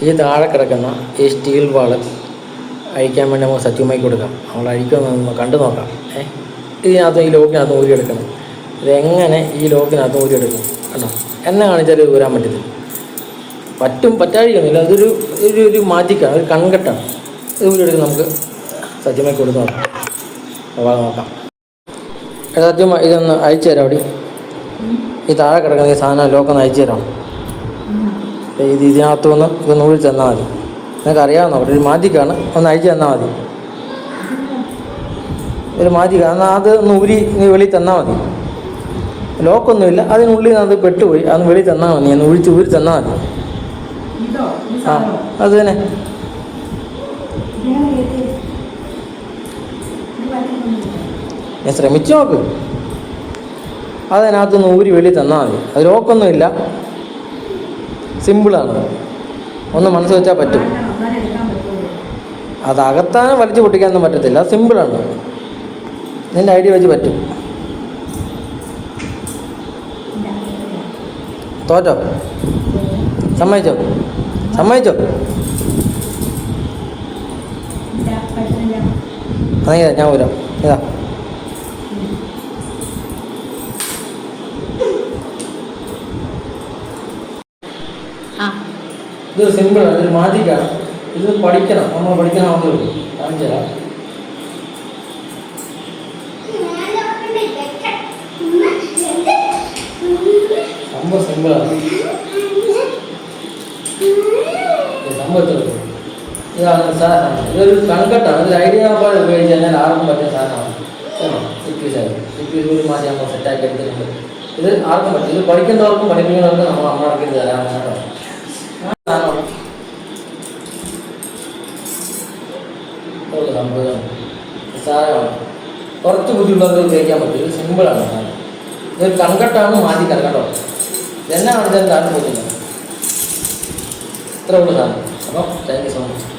ഈ താഴെ കിടക്കുന്ന ഈ സ്റ്റീൽ വാള് അഴിക്കാൻ വേണ്ടി നമുക്ക് സത്യമായി കൊടുക്കാം. നമ്മൾ അഴിക്കുമെന്ന് കണ്ടു നോക്കാം. ഇതിനകത്ത് ഈ ലോക്കിനകത്ത് ഊരിയെടുക്കണം. ഇതെങ്ങനെ ഈ ലോക്കിനകത്ത് ഊരിയെടുക്കും കണ്ടോ? എന്നെ കാണിച്ചാൽ ഇത് ഊരാൻ പറ്റത്തില്ല. പറ്റാഴിയൊന്നുമില്ല. അതൊരു ഒരു മാജിക്കാണ്, ഒരു കൺകെട്ടാണ്. ഇത് ഊരിയെടുക്കും. നമുക്ക് സത്യമായി കൊടുത്ത് നോക്കാം. നോക്കാം. സത്യമായി ഇതൊന്ന് അയച്ചു തരാം. അവിടെ ഈ താഴെ കിടക്കുന്ന ഈ സാധനം ലോക്കൊന്ന് അയച്ചു തരാം. ഇതിനകത്തുനിന്ന് ഇതൊന്ന് ഊരി തന്നാൽ മതി. നിങ്ങൾക്ക് അറിയാവുന്ന ഒരു മാജിക്കാണ്. ഒന്ന് അയച്ചു തന്നാൽ മതി. ഒരു മാജിക്കാണ്. എന്നാൽ അത് ഒന്ന് ഊരി വെളി തന്നാൽ മതി. ലോക്കൊന്നുമില്ല, അതിനുള്ളിൽ അത് പെട്ടുപോയി. അതൊന്ന് വെളി തന്നാൽ മതി. ഒന്ന് ഊരി തന്നാൽ മതി. ആ അത് തന്നെ. ഞാൻ ശ്രമിച്ചു നോക്ക്. അതിനകത്തുനിന്ന് ഊരി വെളി തന്നാൽ മതി. അത് ലോക്കൊന്നുമില്ല, സിമ്പിളാണ്. ഒന്ന് മനസ്സ് വെച്ചാൽ പറ്റും. അത് അകത്താനും വലിച്ചു പൊട്ടിക്കാനൊന്നും പറ്റത്തില്ല. സിമ്പിളാണ്. നിൻ്റെ ഐഡിയ വെച്ച് പറ്റും. തോറ്റോ? സമ്മതിച്ചോ? അതെ, ഞാൻ ഊരാം. ഇതാ ഇതൊരു സിമ്പിളാണ്, ഇതൊരു മാജിക്കാണ്. ഇത് പഠിക്കണം. നമ്മൾ പഠിക്കണമെന്നേ ഉള്ളൂ. കാണിച്ചു തരാം. സംഭവം സിമ്പിളാണ്. സംഭവത്തിൽ ഇതാണ് സാധനം. ഇതൊരു കൺകെട്ടാണ്. ഇതൊരു ഐഡിയ പോലെ ഉപയോഗിച്ച് കഴിഞ്ഞാൽ ആർക്കും പറ്റിയ സാധനമാണ്. ഒരു മാസം നമ്മൾ സെറ്റാക്കി എടുത്തിട്ടുണ്ട്. ഇത് ആർക്കും പറ്റും. ഇത് പഠിക്കുന്നവർക്കും പഠിപ്പിക്കുന്നവർക്കും നമ്മൾ നമ്മളാക്കി തരാം. സംഭവം സാധനമാണ്. കുറച്ച് ബുദ്ധിമുട്ടുള്ളവർക്ക് ഉപയോഗിക്കാൻ പറ്റും. ഇത് സിമ്പിളാണ്. ഇതൊരു കൺകെട്ടാണ്, മാജിക്കാണ് കേട്ടോ. എന്നെ കാണിച്ചാലും താഴെ പോയിട്ടില്ല. ഇത്ര ഉള്ളൂ സാധനം. അപ്പം താങ്ക് യു സോ മച്ച്.